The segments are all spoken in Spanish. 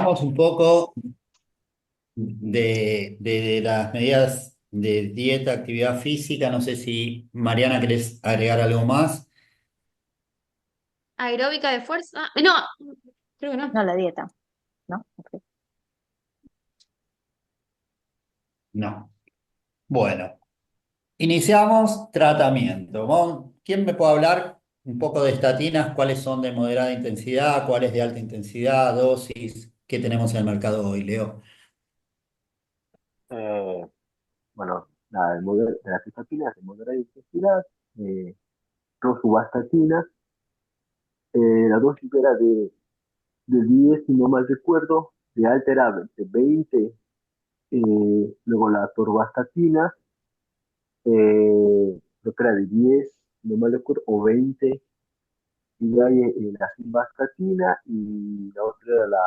hablamos un poco de las medidas de dieta, actividad física. No sé si Mariana querés agregar algo más. Aeróbica de fuerza. No, creo que no. No, la dieta, ¿no? Ok. No. Bueno, iniciamos tratamiento. ¿Quién me puede hablar un poco de estatinas? ¿Cuáles son de moderada intensidad? ¿Cuáles de alta intensidad? ¿Dosis? ¿Qué tenemos en el mercado hoy, Leo? Eh, bueno, de las estatinas de moderada intensidad, eh, rosuvastatina, la dosis era de 10 si no mal recuerdo, de alta era de 20, luego la atorvastatina, creo que era de 10 si no mal recuerdo, o 20, y hay la simvastatina y la otra era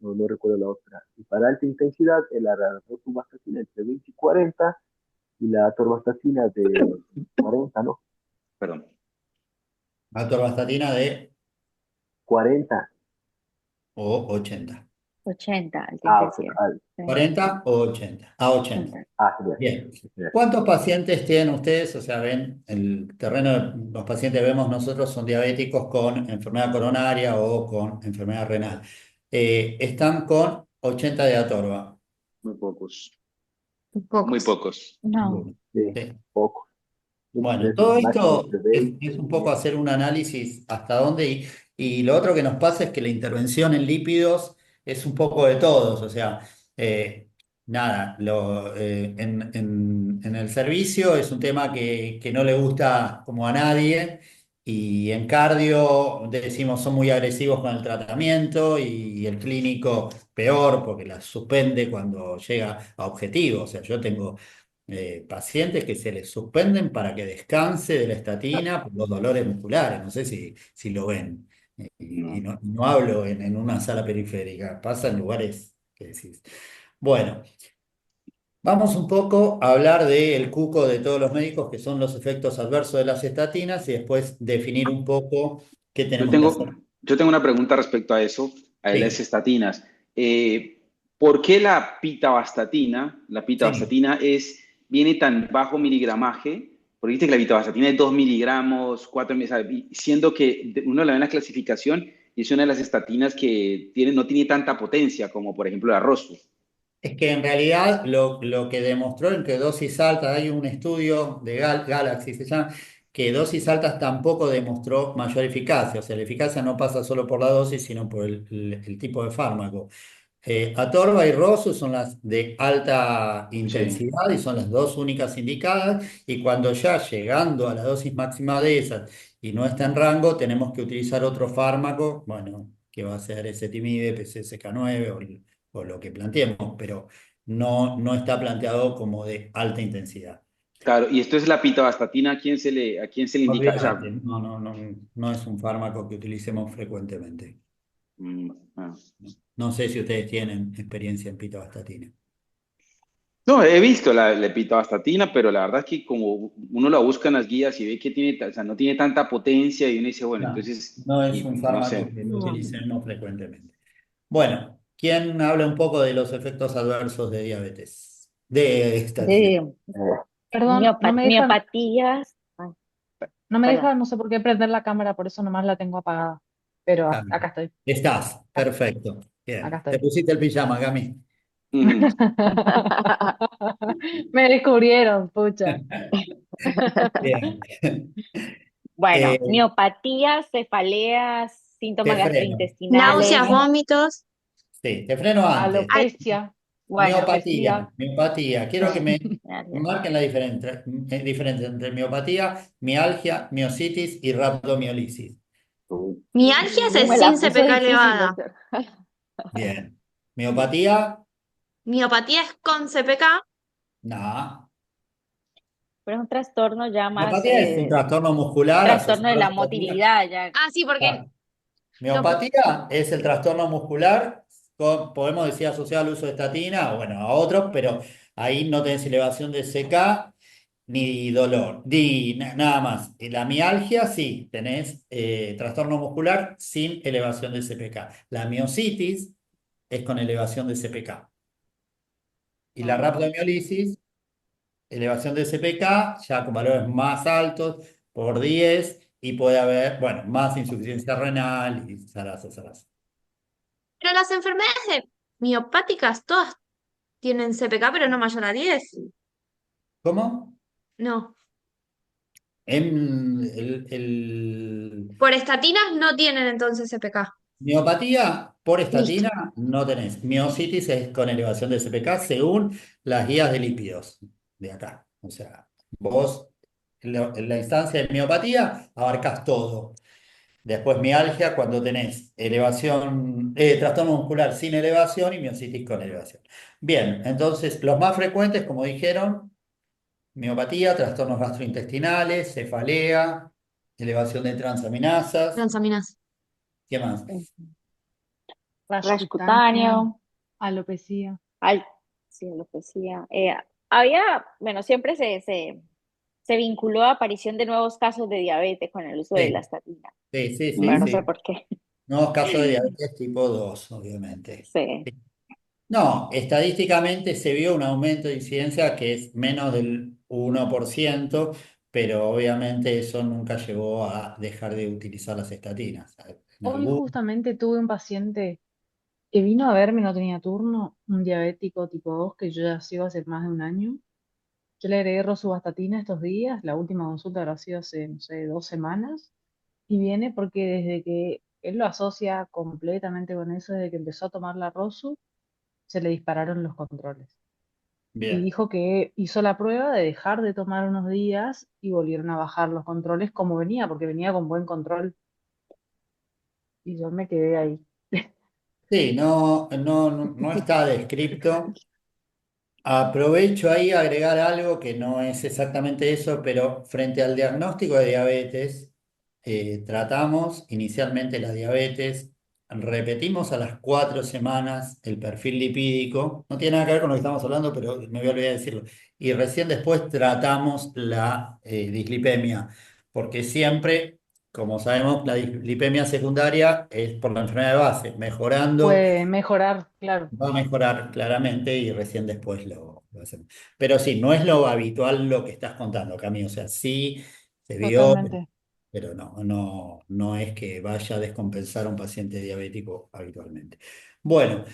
no recuerdo la otra. Y para alta intensidad, era la rosuvastatina entre 20 y 40, y la atorvastatina de 40, ¿no? Perdón. Atorvastatina de 40. o 80. 80, alta Ah, ok. intensidad. Sí, 40 o 80. A 80. 80. Genial. Bien. Genial. ¿Cuántos pacientes tienen ustedes? O sea, ven, el terreno de los pacientes que vemos nosotros son diabéticos con enfermedad coronaria o con enfermedad renal. Están con 80 de atorva. Muy pocos. Muy Pocos. pocos. No, Sí, Sí. poco. Bueno, Desde todo máximo esto entre es 20 un y poco 10. hacer un análisis hasta dónde y lo otro que nos pasa es que la intervención en lípidos es un poco de todos, o sea, nada, en el servicio es un tema que no le gusta como a nadie y en cardio decimos son muy agresivos con el tratamiento y el clínico peor porque la suspende cuando llega a objetivo, o sea, yo tengo pacientes que se les suspenden para que descanse de la estatina por los dolores musculares. No sé si lo ven. Y No. no hablo en una sala periférica, pasa en lugares que decís. Bueno, vamos un poco a hablar del cuco de todos los médicos, que son los efectos adversos de las estatinas, y después definir un poco qué Yo tenemos que tengo, hacer. yo tengo una pregunta respecto a eso, a las Sí, estatinas. ¿Por qué la sí. pitavastatina viene tan bajo miligramaje? Porque viste que la pitavastatina es 2 miligramos, 4 siendo que uno la ve en la clasificación y es una de las estatinas que no tiene tanta potencia como por ejemplo la Rosu. Es que en realidad lo que demostró en que dosis altas, hay un estudio de Galaxy, se llama, que dosis altas tampoco demostró mayor eficacia. O sea, la eficacia no pasa solo por la dosis, sino por el tipo de fármaco. Atorva y Rosu son las de alta Sí. intensidad y son las dos únicas indicadas. Y cuando ya llegando a la dosis máxima de esas y no está en rango, tenemos que utilizar otro fármaco, bueno, que va a ser ezetimibe, PCSK9 o lo que planteemos, pero no está planteado como de alta intensidad. Claro, y esto es la pitavastatina, a quién se le indica? O sea, Olvídate, no es un fármaco que utilicemos frecuentemente. mm, ah. No sé si ustedes tienen experiencia en pitavastatina. No, he visto la pitavastatina, pero la verdad es que como uno la busca en las guías y ve que o sea, no tiene tanta potencia y uno dice, bueno, No, entonces, no es y un no fármaco sé. que lo No. utilicemos frecuentemente. Bueno, ¿quién habla un poco de los efectos adversos de diabetes? De estatina. de Eh, Perdón, miopatías. Ay, no me perdón. deja, no sé por qué prender la cámara, por eso nomás la tengo apagada. Pero Cami. acá estoy, Estás, acá, perfecto. acá Bien. Te estoy. pusiste el pijama, Cami. Ujú. Me descubrieron, pucha. Bien. Bueno, Eh, miopatías, cefaleas, te síntomas freno. gastrointestinales. Náuseas, vómitos. Sí, te freno antes. Ay, Alopecia, Bueno, Miopatía, alopecia. miopatía. Quiero que sí. me Dale. marquen la diferencia entre miopatía, mialgia, miositis y rhabdomiolisis. mialgias es Me la sin puso CPK difícil, elevada. doctor. Bien. Miopatía, Miopatía es con CPK. no. Pero es un trastorno ya más, Miopatía es un trastorno muscular trastorno de asociado a la la estatura. motilidad, ya. Ah, sí, porque Claro. no, Miopatía es el trastorno muscular, podemos decir asociado al uso de estatina, o bueno, a otros, pero ahí no tenés elevación de CK ni dolor, nada más. La mialgia sí, tenés trastorno muscular sin elevación de CPK. La miositis es con elevación de CPK. Y la Ah. rhabdomiólisis, elevación de CPK, ya con valores más altos, por 10, y puede haber, bueno, más insuficiencia renal y zaraza. Pero las enfermedades miopáticas todas tienen CPK, pero no mayor a 10. ¿Cómo? No. En Por estatinas no tienen entonces CPK. miopatía por Listo. estatina no tenés. Miositis es con elevación de CPK según las guías de lípidos de acá. O sea, vos en la instancia de miopatía abarcás todo. Después mialgia cuando tenés elevación, trastorno muscular sin elevación y miositis con elevación. Bien, entonces los más frecuentes, como dijeron, miopatía, trastornos gastrointestinales, cefalea, elevación de transaminasas. Transaminasa. ¿Qué más? Rash cutáneo, alopecia. al, sí, alopecia. Bueno, siempre se vinculó a aparición de nuevos casos de diabetes con el uso de la Sí, estatina. sí. Pero no sé Sí. por qué. Nuevos casos de diabetes tipo 2, obviamente. Sí, No, estadísticamente se vio un aumento de incidencia que es menos del 1%, pero obviamente eso nunca llegó a dejar de utilizar las estatinas. En Hoy algún, justamente tuve un paciente que vino a verme, no tenía turno, un diabético tipo 2 que yo ya sigo hace más de un año. Yo le agregué rosuvastatina estos días, la última consulta habrá sido hace, no sé, 2 semanas, y viene porque desde que él lo asocia completamente con eso, desde que empezó a tomar la rosu, se le dispararon los controles. Y bien. dijo que hizo la prueba de dejar de tomar unos días y volvieron a bajar los controles como venía, porque venía con buen control. Y yo me quedé ahí. Sí, no está descripto. Aprovecho ahí a agregar algo que no es exactamente eso, pero frente al diagnóstico de diabetes, tratamos inicialmente la diabetes, repetimos a las 4 semanas el perfil lipídico, no tiene nada que ver con lo que estamos hablando, pero me voy a olvidar de decirlo, y recién después tratamos la dislipemia, porque siempre, como sabemos, la dislipemia secundaria es por la enfermedad de base, mejorando. Puede mejorar, claro, Va a mejorar claramente y recién después lo hacemos. Pero sí, no es lo habitual lo que estás contando, Cami. O sea, sí se vio, totalmente. pero no es que vaya a descompensar a un paciente diabético habitualmente. Bueno,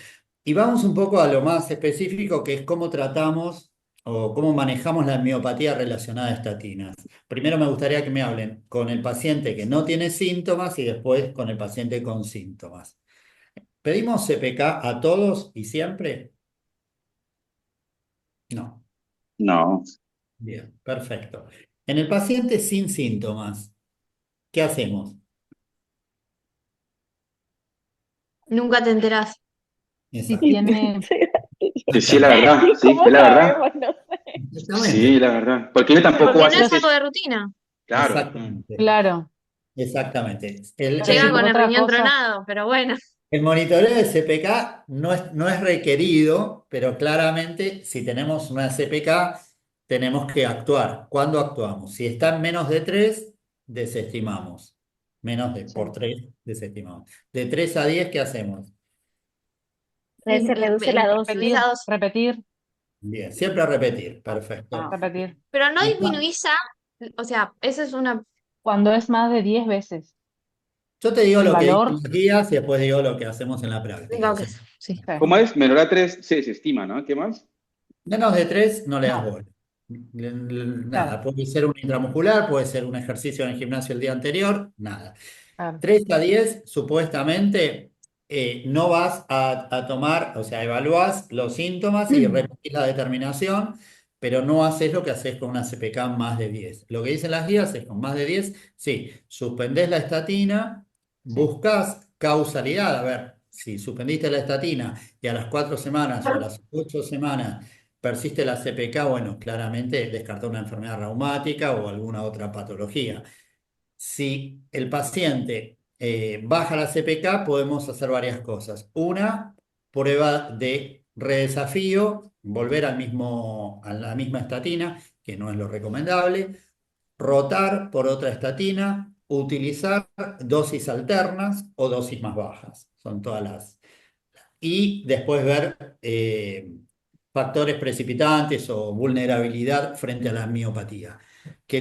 y vamos un poco a lo más específico, que es cómo tratamos o cómo manejamos la miopatía relacionada a estatinas. Primero me gustaría que me hablen con el paciente que no tiene síntomas y después con el paciente con síntomas. ¿Pedimos CPK a todos y siempre? No. No, Bien, perfecto. En el paciente sin síntomas, ¿qué hacemos? Nunca te enterás. Si Exacto. tiene, sí, la verdad, sí, ¿cómo es la verdad. sabemos? No sé. Exactamente. Sí, la verdad. Porque yo tampoco Porque no haces es algo eso. de rutina. Claro. Exactamente. claro, Exactamente. pero si Llega por con el otra riñón cosa, tronado, pero bueno. El monitoreo de CPK no es requerido, pero claramente si tenemos una CPK tenemos que actuar. ¿Cuándo actuamos? Si está en menos de 3, desestimamos. Por sí. 3, desestimamos. De 3 a 10, ¿qué hacemos? Se reduce la dosis. Repetís la Repetir, dosis. repetir, Bien, siempre a repetir. Perfecto. Ah, repetir. Pero no Y disminuís o sea, esa es una. Cuando es más de 10 veces yo te digo el lo que dicen valor, los guías y después digo lo que hacemos en la práctica. O Ok, sea, sí. sí. ¿Cómo es? Menor a 3 se desestima, ¿no? ¿Qué más? menos de 3 no le das No, bola. claro, Nada, puede ser un intramuscular, puede ser un ejercicio en el gimnasio el día anterior, nada. claro. 3 a 10, supuestamente, no vas a tomar, o sea, evaluás los síntomas y repetís la determinación, pero no haces lo que haces con una CPK más de 10. Lo que dicen las guías es con más de 10, sí, suspendés la estatina, Sí. buscas causalidad, a ver, si suspendiste la estatina y a las 4 semanas o a las 8 semanas persiste la CPK, bueno, claramente descartó una enfermedad reumática o alguna otra patología. Si el paciente baja la CPK, podemos hacer varias cosas. Una, prueba de redesafío, volver a la misma estatina, que no es lo recomendable, rotar por otra estatina, utilizar dosis alternas o dosis más bajas. Son todas las. y después ver factores precipitantes o vulnerabilidad frente a la miopatía.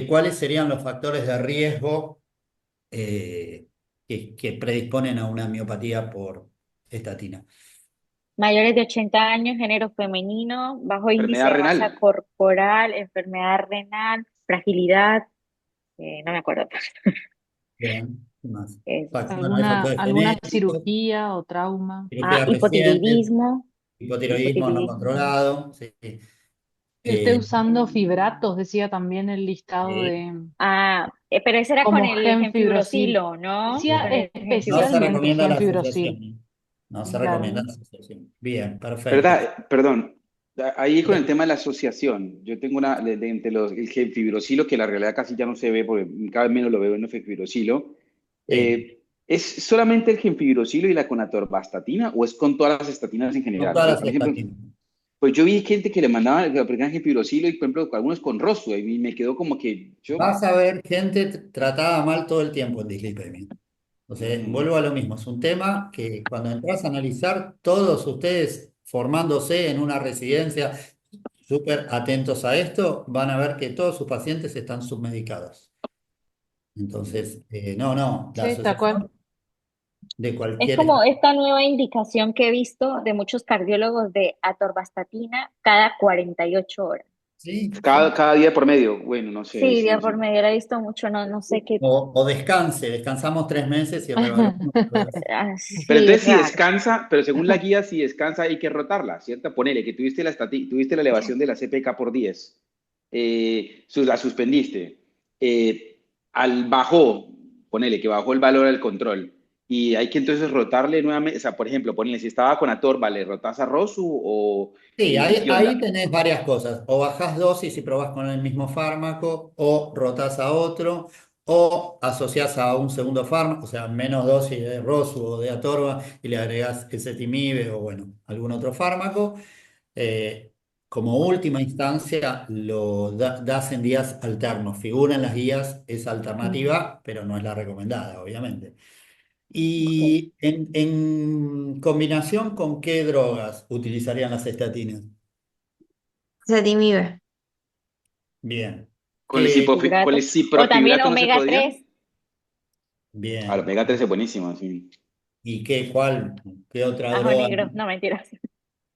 ¿Cuáles serían los factores de riesgo eh, que predisponen a una miopatía por estatina? Mayores de 80 años, género femenino, bajo índice Enfermedad de masa renal. corporal, enfermedad renal, fragilidad, no me acuerdo. Bien, ¿qué más? Eso. Bueno, hay factores Alguna genéticos, cirugía o trauma. cirugías recientes, Hipotiroidismo, hipotiroidismo no hipotiroidismo. controlado, sí. Que esté Eh, usando fibratos, decía también el listado sí. de Pero ese era con como el genfibrosil. genfibrocilo, ¿no? Decía Con el No se genfibrocilo. especialmente recomienda la genfibrosil. asociación. No se recomienda Claro. la asociación. Bien, perfecto. ¿Verdad? Perdón, ahí con el Bien. tema de la asociación, yo tengo entre el genfibrocilo, que la realidad casi ya no se ve, porque cada vez menos lo veo en el genfibrocilo. Sí, ¿Es solamente el genfibrocilo y la conatorvastatina o es con todas las estatinas en con general? todas Porque las a mí siempre, estatinas. pues yo vi gente que le mandaba que aplicaban genfibrocilo y, por ejemplo, algunos con rosu, y me quedó como que yo... Vas a ver gente tratada mal todo el tiempo en dislipemia. Entonces, mm, vuelvo a lo mismo. Es un tema que cuando entras a analizar, todos ustedes formándose en una residencia, súper atentos a esto, van a ver que todos sus pacientes están submedicados. Entonces, no, la Sí, tal cual. asociación de Es cualquier como esta nueva indicación que he visto de muchos cardiólogos de atorvastatina cada 48 horas. sí, sí. cada día por medio, bueno, no sé, Sí, sí, día por sí. medio la he visto mucho, no sé qué. O descansamos 3 meses y reevaluamos. Pero Sí, entonces si raro. descansa, pero según la guía, si descansa hay que rotarla, ¿cierto? Ponele que tuviste la elevación de la CPK por 10, la suspendiste, eh, bajó, ponele que bajó el valor del control, y hay que entonces rotarle nuevamente, o sea, por ejemplo, ponele si estaba con Atorva, ¿le rotás a Rosu Sí, ahí, qué ahí onda? tenés varias cosas. O bajás dosis y probás con el mismo fármaco, o rotás a otro, o asociás a un segundo fármaco, o sea, menos dosis de Rosu o de Atorva y le agregás ezetimibe o bueno, algún otro fármaco. Eh, Como última instancia, lo das en días alternos. Figura en las guías esa alternativa, pero no es la recomendada, obviamente. Ok. ¿Y en combinación con qué drogas utilizarían las estatinas? Se inhibe. Bien. Con el Fibrato. O también ciprofibrato no se omega podía. 3. A los Bien. omega 3 es buenísimo, sí. ¿Y qué otra Ajo droga? negro, no mentiras. ¿Te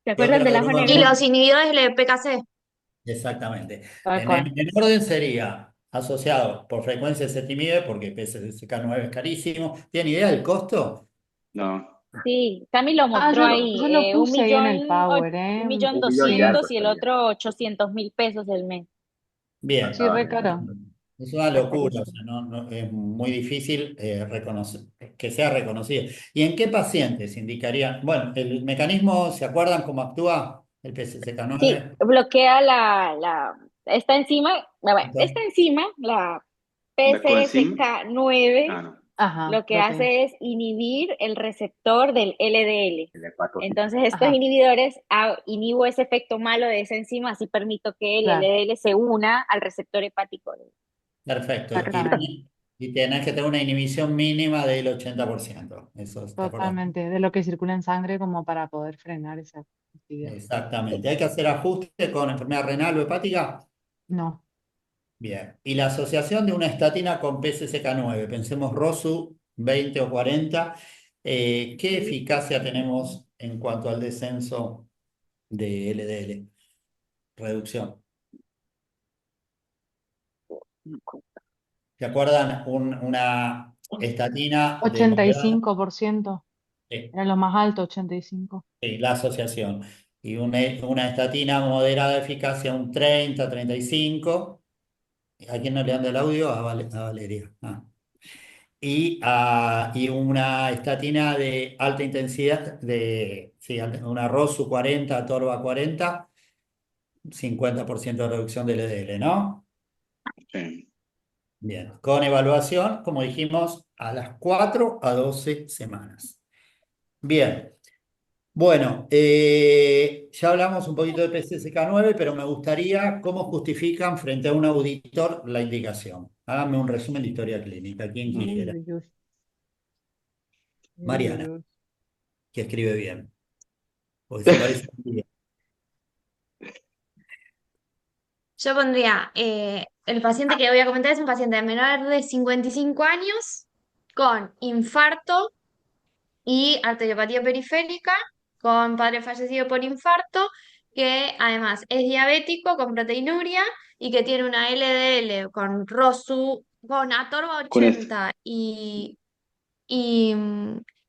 ¿Qué acuerdas otra del ajo droga? Y negro? los inhibidores del PKC. Exactamente. Tal En, cual. en- en orden sería asociado por frecuencia de Cetimide, porque PCSK9 es carísimo. ¿Tienen idea del costo? No. Sí, Cami lo Ah, mostró ahí, yo lo un puse ahí en millón, el Power, un ¿eh? millón 1 millón y algo doscientos y el salía. otro 800.000 pesos el mes. Bien. Sí, Pasaba re de caro. Es una Está locura, o carísimo. sea, es muy difícil que sea reconocido. ¿Y en qué pacientes indicaría? Bueno, el mecanismo, ¿se acuerdan cómo actúa el Sí, PCSK9? bloquea esta enzima, Entonces, la ¿La coenzima? Ah, PCSK9, no. Ajá, lo que proteína. hace es inhibir el receptor del LDL. El hepatocito. Entonces, estos Ajá, inhibidores inhibo ese efecto malo de esa enzima, así permito que el claro, LDL se una al receptor hepático. perfecto. exactamente. Y tenés que tener una inhibición mínima del 80%. Eso, ¿te acordás? Totalmente. De lo que circula en sangre como para poder frenar esa actividad. Exactamente. ¿Hay que hacer ajustes con enfermedad renal o hepática? No. Bien. Y la asociación de una estatina con PCSK9, pensemos ROSU 20 o 40, ¿qué eficacia tenemos en cuanto al descenso de LDL? Reducción. ¿Se acuerdan una estatina de moderada? 85%. Sí, Era lo más alto, 85. sí, la asociación. Y una estatina moderada de eficacia, un 30, 35. ¿A quién no le anda el audio? A Valeria. Ah. Y una estatina de alta intensidad, sí, una ROSU 40, Torva 40, 50% de reducción del LDL, ¿no? Sí. Bien, con evaluación, como dijimos, a las 4 a 12 semanas. Bien, bueno, ya hablamos un poquito de PCSK9, pero me gustaría cómo justifican frente a un auditor la indicación. Háganme un resumen de historia clínica, quien Uy, quisiera. uy, uy. Uy, uy, Mariana, uy. que escribe bien. Porque se parece a ti. Yo pondría, el paciente que voy a comentar es un paciente menor de 55 años con infarto y arteriopatía periférica, con padre fallecido por infarto, que además es diabético con proteinuria y que tiene una LDL con ROSU, con Atorva Con esto. 80 y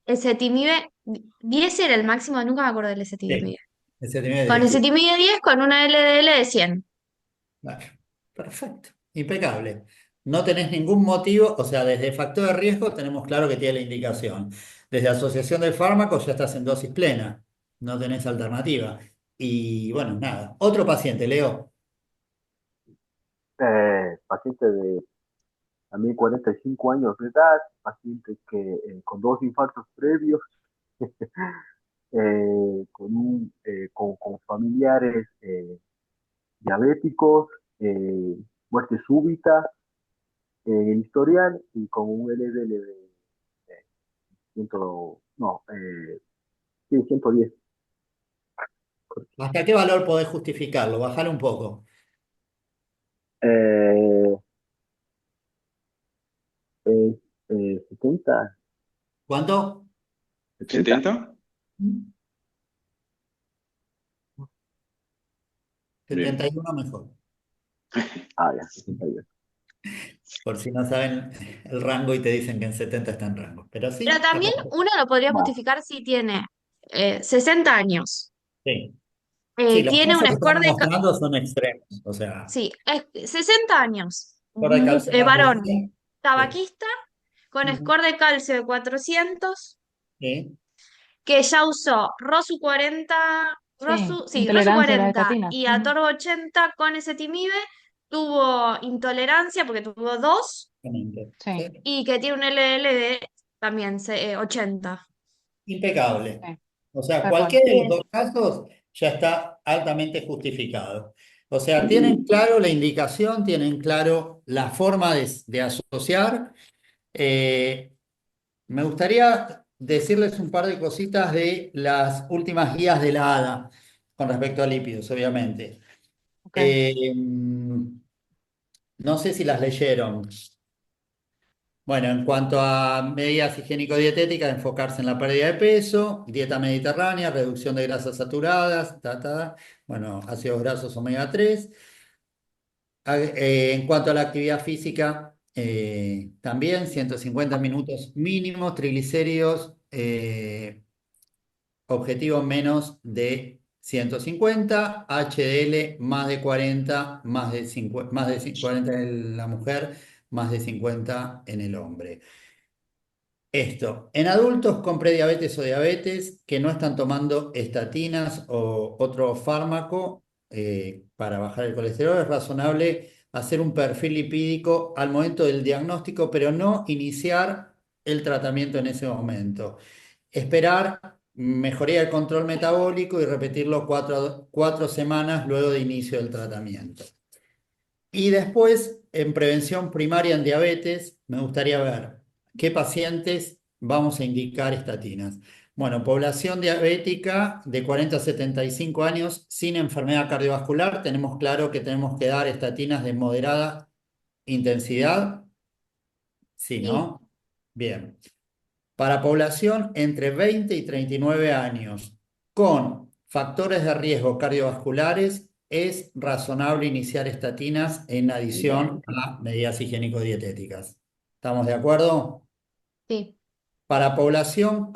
ezetimibe 10 era el máximo, nunca me acuerdo del Sí, ezetimibe. ese tenía Con 10. ezetimibe 10 con una LDL de 100. Claro, perfecto, impecable. No tenés ningún motivo, o sea, desde factor de riesgo tenemos claro que tiene la indicación. Desde asociación del fármaco ya estás en dosis plena, no tenés alternativa. Y bueno, nada. Otro paciente, Leo. Paciente de también 45 años de edad, paciente que con dos infartos previos, con familiares diabéticos, muerte súbita en el historial y con un LDL de 100, no, sí, 110. ¿Hasta qué valor podés justificarlo? Bajale un poco. Eh, 70, ¿Cuánto? 70. 70. Bien. 71 mejor. Ah, ya, 62. Por si no saben el rango y te dicen que en 70 está en rango. Pero sí, Pero está también perfecto. uno lo podría Más, justificar si tiene 60 años, Sí. Sí, los tiene un casos que score estamos de... mostrando son extremos. O sea, Sí, 60 años, por de calcio más de varón, 100. Sí. tabaquista, con Ujú. score de calcio de 400, Sí. que ya usó Rosu 40, Sí, sí, Rosu intolerancia a las 40 estatinas. y Ujú. Atorvo 80 con ezetimibe, tuvo intolerancia porque tuvo dos Exactamente. Sí, Sí. y que tiene un LL de también 80. Impecable. sí, O sea, tal cual. cualquiera de los Bien. dos casos ya está altamente justificado. O sea, tienen claro la indicación, tienen claro la forma de asociar. Eh, Me gustaría decirles un par de cositas de las últimas guías de la ADA con respecto a lípidos, obviamente. Ok. No sé si las leyeron. Bueno, en cuanto a medidas higiénico-dietéticas, enfocarse en la pérdida de peso, dieta mediterránea, reducción de grasas saturadas, bueno, ácidos grasos omega 3. En cuanto a la actividad física, también 150 minutos mínimos, triglicéridos, objetivo menos de 150, HDL más de 40, más de 40 en la mujer, más de 50 en el hombre. Esto, en adultos con prediabetes o diabetes que no están tomando estatinas o otro fármaco para bajar el colesterol, es razonable hacer un perfil lipídico al momento del diagnóstico, pero no iniciar el tratamiento en ese momento. Esperar mejoría del control metabólico y repetirlo 4 semanas luego de inicio del tratamiento. Y después, en prevención primaria en diabetes, me gustaría ver qué pacientes vamos a indicar estatinas. Bueno, población diabética de 40 a 75 años sin enfermedad cardiovascular, tenemos claro que tenemos que dar estatinas de moderada intensidad. Sí, Sí. ¿no? Bien. Para población entre 20 y 39 años con factores de riesgo cardiovasculares, es razonable iniciar estatinas en adición a medidas higiénico-dietéticas. ¿Estamos de acuerdo? Sí. Para población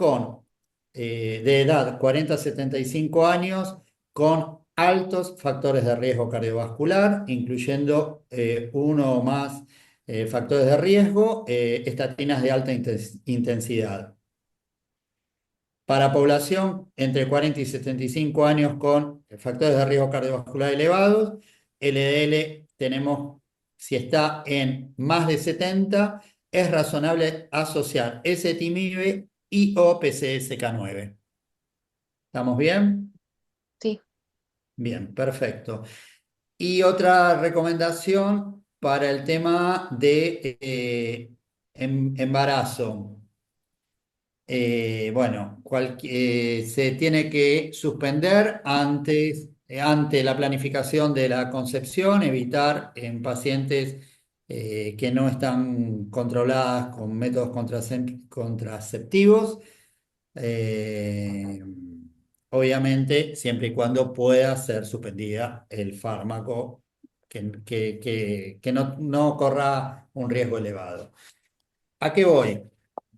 de edad 40 a 75 años con altos factores de riesgo cardiovascular, incluyendo uno o más factores de riesgo, estatinas de alta intensidad. Para población entre 40 y 75 años con factores de riesgo cardiovascular elevados, LDL tenemos, si está en más de 70, es razonable asociar ezetimibe y o PCSK9. ¿Estamos bien? Sí. Bien, perfecto. Y otra recomendación para el tema de embarazo. Bueno, se tiene que suspender ante la planificación de la concepción, evitar en pacientes que no están controladas con métodos contraceptivos, eh, obviamente siempre y cuando pueda ser suspendida el fármaco, que no corra un riesgo elevado. ¿A qué voy?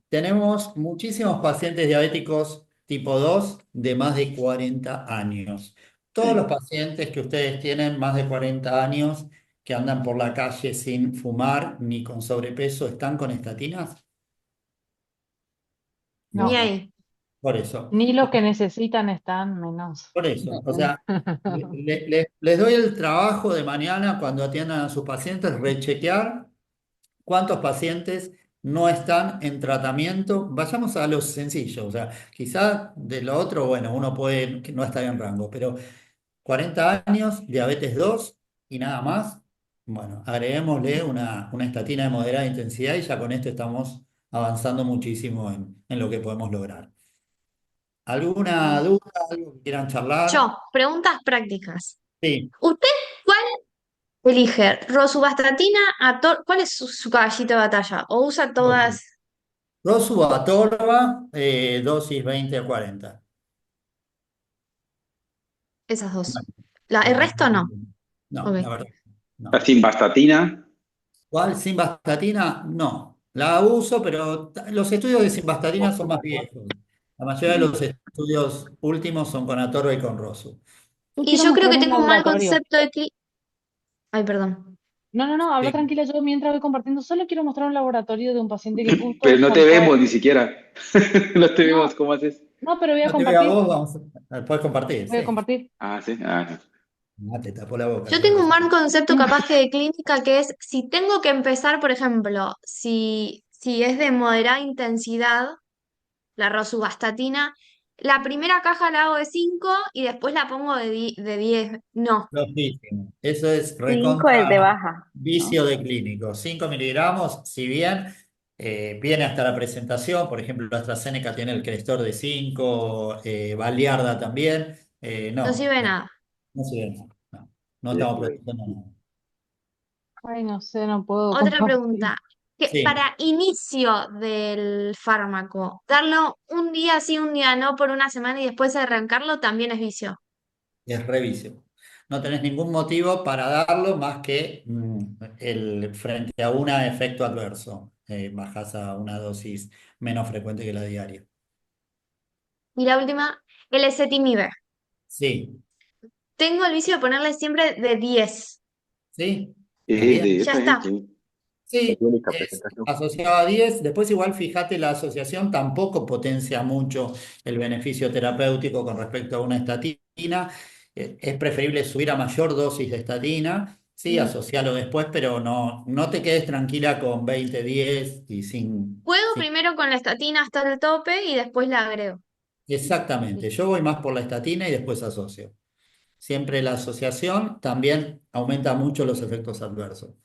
Tenemos muchísimos pacientes diabéticos tipo 2 de más de 40 años. Todos los Sí. pacientes que ustedes tienen más de 40 años que andan por la calle sin fumar ni con sobrepeso, ¿están con estatinas? Ni No, Bueno, ahí. por eso. ni los que necesitan están menos. Por eso. O sea, les doy el trabajo de mañana cuando atiendan a sus pacientes, rechequear ¿cuántos pacientes no están en tratamiento? Vayamos a lo sencillo, o sea, quizá de lo otro, bueno, uno puede que no estar en rango, pero 40 años, diabetes 2 y nada más, bueno, agreguémosle una estatina de moderada intensidad y ya con esto estamos avanzando muchísimo en lo que podemos lograr. ¿Alguna duda, algo que quieran charlar? Yo, preguntas prácticas. Sí, ¿Usted cuál elige? ¿Rosuvastatina, cuál es su caballito de batalla? ¿O usa Rosu. todas Rosu Atorva, dosis 20 a 40. esas No, dos? El no, resto no. no, Ok. la verdad, La no. simvastatina, ¿Cuál simvastatina? No, la uso, pero los estudios de simvastatina son más viejos. La mayoría de los estudios últimos son con Atorva y con Rosu. Yo Y quiero yo creo mostrar que un tengo un mal laboratorio. concepto de Ay, perdón. No, no, no, habla Sí. tranquila, yo mientras voy compartiendo, solo quiero mostrar un laboratorio de un paciente que pero justo no te faltó. vemos ni siquiera. No te vemos, No, ¿cómo haces? no, pero voy a No te veo a compartir, vos, puedes compartir, voy a sí. compartir. Ah, sí. Ah, Ah, te tapó la boca, Yo esa tengo un cosa. mal concepto capaz que de clínica que es si tengo que empezar, por ejemplo, si es de moderada intensidad, la rosuvastatina, la primera caja la hago de 5 y después la pongo de 10. No. Loquísimo. Eso es 5 es de recontra baja, ¿no? vicio de clínico. 5 miligramos, si bien viene hasta la presentación, por ejemplo, AstraZeneca tiene el Crestor de 5, Baliarda también. No No, sirve de nada. no sirve de nada. No, no sí, estamos güey. protegiendo nada. Ay, no sé, no puedo Otra compartir. pregunta. Que Sí, para inicio del fármaco, darlo un día sí, un día no por una semana y después arrancarlo también es vicio. es reviso. No tenés ningún motivo para darlo más que frente a un efecto adverso. Bajás a una dosis menos frecuente que la diaria. Y la última, el ezetimibe. Sí, Tengo el vicio de ponerle siempre de 10. sí, está Sí, bien. sí, Ya está bien, está. sí. La Sí, única es presentación. asociado a 10. Después igual fíjate, la asociación tampoco potencia mucho el beneficio terapéutico con respecto a una estatina. Es preferible subir a mayor dosis de estatina. Sí, asociarlo después, pero no te quedes tranquila con 20, 10 y Juego primero con la estatina hasta el tope y después la agrego. Exactamente, yo voy más por la estatina y después asocio. Siempre la asociación también aumenta mucho los efectos adversos.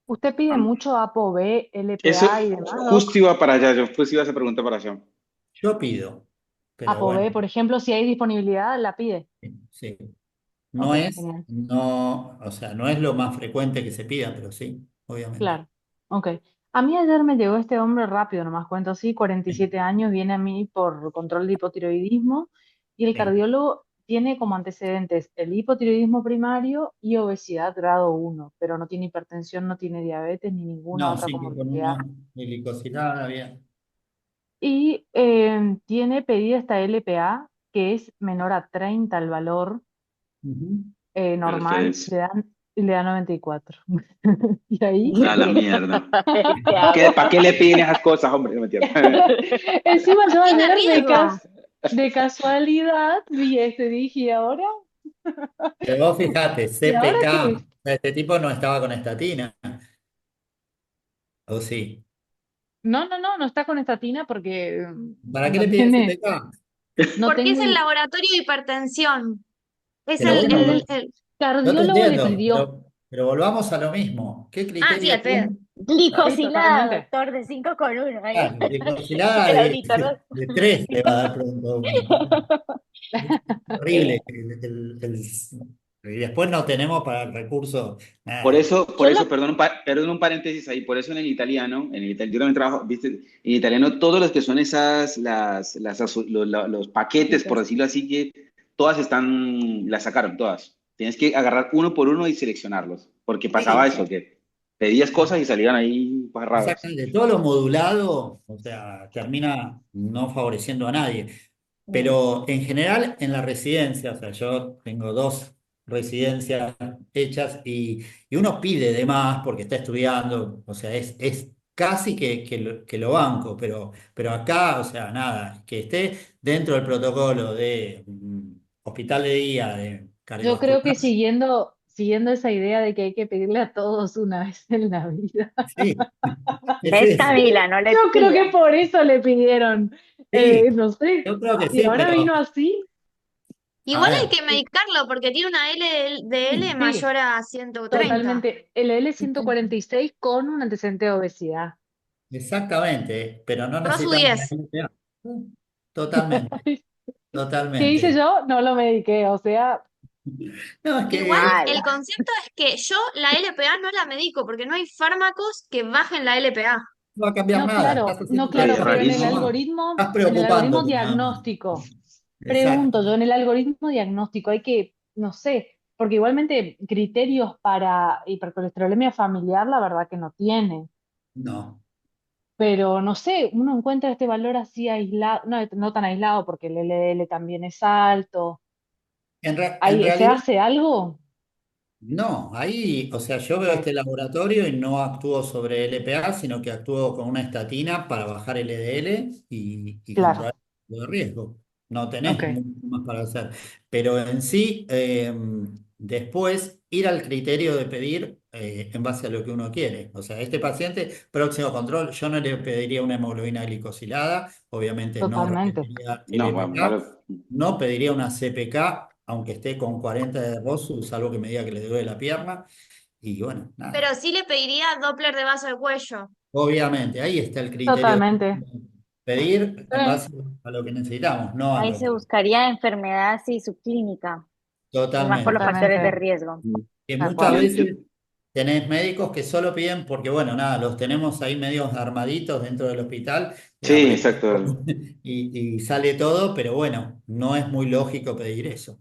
¿Usted pide Ah, mucho ApoB, eso, LPA y demás, justo Doc? iba para allá, yo pues ibas a preguntar para allá. Yo pido, pero bueno, ApoB, por ejemplo, si hay disponibilidad, la pide. sí. Ok, No es, genial. no, o sea, no es lo más frecuente que se pida, pero sí, obviamente. Claro, ok. A mí ayer me llegó este hombre rápido, nomás cuento así, Sí, 47 años, viene a mí por control de hipotiroidismo y el sí. cardiólogo tiene como antecedentes el hipotiroidismo primario y obesidad grado 1, pero no tiene hipertensión, no tiene diabetes ni ninguna No, otra sí, que con comorbilidad. una glicosilada, bien. Y tiene pedida esta LPA, que es menor a 30 el valor Ujú. normal, Perfecto. le da 94. Y ahí, A la mierda. LPA. ¿Para qué le piden esas cosas, hombre? No me entiendo. encima yo Tiene ayer riesgo. de casualidad vi esto y dije, Pero vos fijate, ¿y ahora CPK, qué? o sea, este tipo no estaba con estatina, ¿o sí? No, no, no, no está con estatina porque ¿Para qué no le piden tiene, CPK? no Porque es tengo, el laboratorio de hipertensión. Es Pero bueno, el yo te cardiólogo le entiendo, pidió. pero volvamos a lo mismo. ¿Qué Ah, sí, criterio al pedo. tiene? Sí, Glicosilada, totalmente. doctor, de 5 con uno. Claro, glicosildada El auditor. de 3 le va a dar pronto uno. Es horrible. Y después no tenemos para el recurso nada. Yo lo, Perdón, perdón un paréntesis ahí, por eso en el italiano, yo también trabajo, viste, en italiano todos los que son los paquetes, por decirlo así, que todas las sacaron, todas. Tienes que agarrar uno por uno y seleccionarlos, porque pasaba Sí, eso, que pedías cosas y salían ahí cosas raras. exactamente. Todo lo modulado, o sea, termina no favoreciendo a nadie. mm, Pero en general en la residencia, o sea, yo tengo dos residencias hechas y uno pide de más porque está estudiando, o sea, es casi que lo banco, pero acá, o sea, nada, que esté dentro del protocolo de hospital de día, de Yo creo cardiovascular, que siguiendo esa idea de que hay que pedirle a todos una vez en la vida. sí, es ¿Ves, eso. Camila? No Yo le creo que pidas. por eso le pidieron, Sí, no sé, yo creo que y sí, ahora pero vino así. a Igual hay ver, que medicarlo porque tiene una LDL sí, Sí, mayor a 130. totalmente. El L146 con un antecedente de obesidad. exactamente, pero no Rosu necesitamos la 10. MPA. Totalmente, ¿Qué hice totalmente. yo? No lo mediqué, o sea, No, es Igual que el concepto es que yo la LPA no la medico porque no hay fármacos que bajen la LPA. no va a cambiar no, nada, estás claro, no, haciendo otra Qué claro, cosa pero nada más. Estás en el algoritmo preocupándote nada más. diagnóstico, Exacto. pregunto yo, en el algoritmo diagnóstico hay que, no sé, porque igualmente criterios para hipercolesterolemia familiar, la verdad que no tiene. No. Pero no sé, uno encuentra este valor así aislado, no, no tan aislado porque el LDL también es alto. En ¿Se realidad, hace algo? no. Ahí, o sea, yo veo Ok, este laboratorio y no actúo sobre LPA, sino que actúo con una estatina para bajar el LDL y claro, controlar el riesgo. No ok, tenés mucho más para hacer. Pero en sí, después ir al criterio de pedir en base a lo que uno quiere. O sea, este paciente, próximo control, yo no le pediría una hemoglobina glicosilada, obviamente no totalmente. repetiría No, bueno, LPA. malo. No pediría una CPK, aunque esté con 40 de Rosu, salvo que me diga que le duele la pierna. Y bueno, Pero nada. sí le pediría Doppler de vaso de cuello. Obviamente, ahí está el criterio. Totalmente. Pedir en Eh, base a lo que necesitamos, no a Ahí lo se que. buscaría enfermedad sí subclínica y más por los Totalmente. factores de Totalmente, riesgo. Que tal muchas cual. veces tenés médicos que solo piden porque, bueno, nada, los tenemos ahí medios armaditos dentro del hospital, Sí, apretamos exacto. y sale todo, pero bueno, no es muy lógico pedir eso.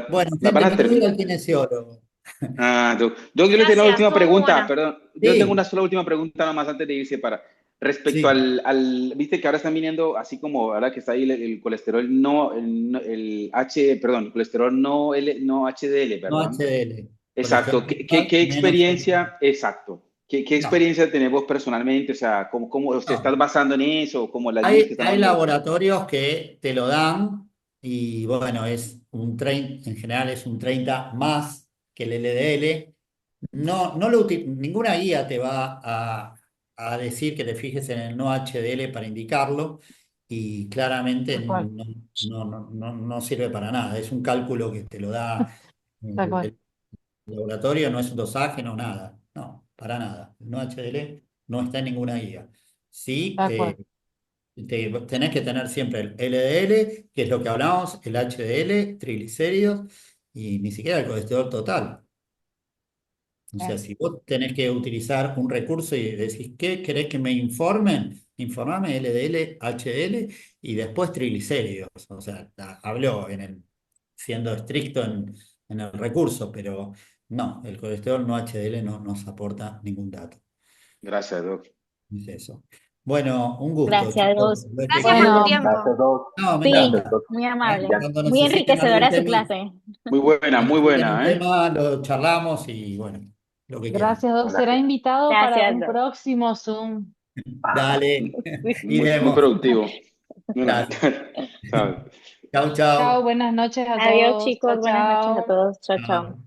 Bueno, La van gente, a me tengo que ir terminar. al kinesiólogo. Yo le tengo una Gracias, última estuvo muy pregunta, buena. perdón. Yo tengo una Sí, sola última pregunta nomás antes de irse para respecto sí, viste que ahora están viniendo, así como ahora que está ahí el colesterol el perdón, el colesterol no HDL, no perdón. HDL, Exacto. colesterol total ¿Qué menos LDL. experiencia, exacto, qué No. experiencia tenés vos personalmente? O sea, ¿cómo te estás No, basando en eso? ¿Cómo las líneas que están hay dando? laboratorios que te lo dan y bueno, es un 30, en general es un 30 más que el LDL. Ninguna guía te va a decir que te fijes en el no HDL para indicarlo y claramente Tal cual, no sirve para nada. Es un cálculo que te lo da tal cual, el laboratorio, no es un dosaje, no nada. No, para nada. El no HDL no está en ninguna guía. Sí, tal cual. tenés que tener siempre el LDL, que es lo que hablamos, el HDL, triglicéridos y ni siquiera el colesterol total. O sea, Bien, si vos tenés que utilizar un recurso y decís, ¿qué querés que me informen? Informame LDL, HDL y después triglicéridos. O sea, habló siendo estricto en el recurso, pero no, el colesterol no HDL no nos aporta ningún dato. Gracias, Doc. Es eso. Bueno, un gusto, Gracias, chicos. dos. Ver que Gracias por tu quedan. bueno, tiempo. Gracias, Doc. No, me Sí, Gracias, encanta. Doc. muy ¿Eh? amable. Cuando Muy necesiten algún enriquecedora su tema, clase. Muy cuando necesiten un buena, ¿eh? tema, lo charlamos y bueno, lo que quieran. gracias, Doc. Será Gracias. invitado para Gracias, un dos. próximo Zoom. Dale, Muy iremos. productivo. Bueno, Gracias. chao. Chau, Chao, chau. buenas noches a Adiós, todos. Chao, chicos. Buenas noches a chao. todos. Chao, chao.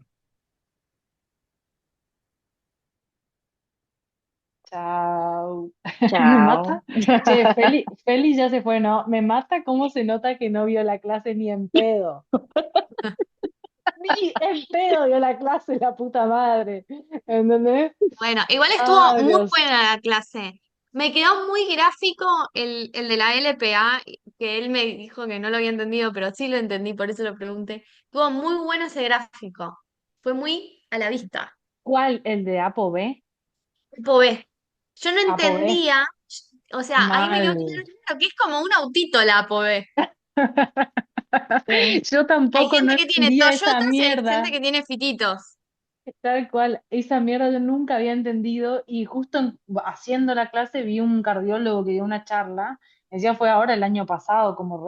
Chau. Chao. Me Chao. mata. Che, Feli ya se fue, ¿no? Me mata cómo se nota que no vio la clase ni en pedo. Ni Ni en pedo dio la clase, la puta madre. ¿Entendés? Bueno, igual estuvo Ay, muy Dios. buena la clase. Me quedó muy gráfico el de la LPA, que él me dijo que no lo había entendido, pero sí lo entendí, por eso lo pregunté. Estuvo muy bueno ese gráfico. Fue muy a la vista. ¿Cuál? ¿El de Apo B? Tipo B. Yo no Apo B. entendía, o sea, ahí me quedó Mal. claro que es como un autito la ApoB. Sí. Yo Hay tampoco no gente que tiene entendía esa Toyotas y hay gente mierda. que tiene fititos. Tal cual, esa mierda yo nunca había entendido y justo haciendo la clase vi un cardiólogo que dio una charla, decía fue ahora el año pasado, como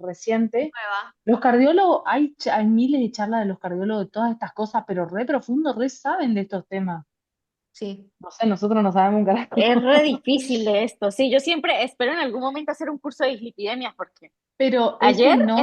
reciente. Nueva. Los cardiólogos, hay miles de charlas de los cardiólogos de todas estas cosas, pero re profundo, re saben de estos temas. Sí. No sé, nosotros no sabemos un carajo. Es re difícil de esto. Sí, yo siempre espero en algún momento hacer un curso de dislipidemias porque Pero ese ayer en no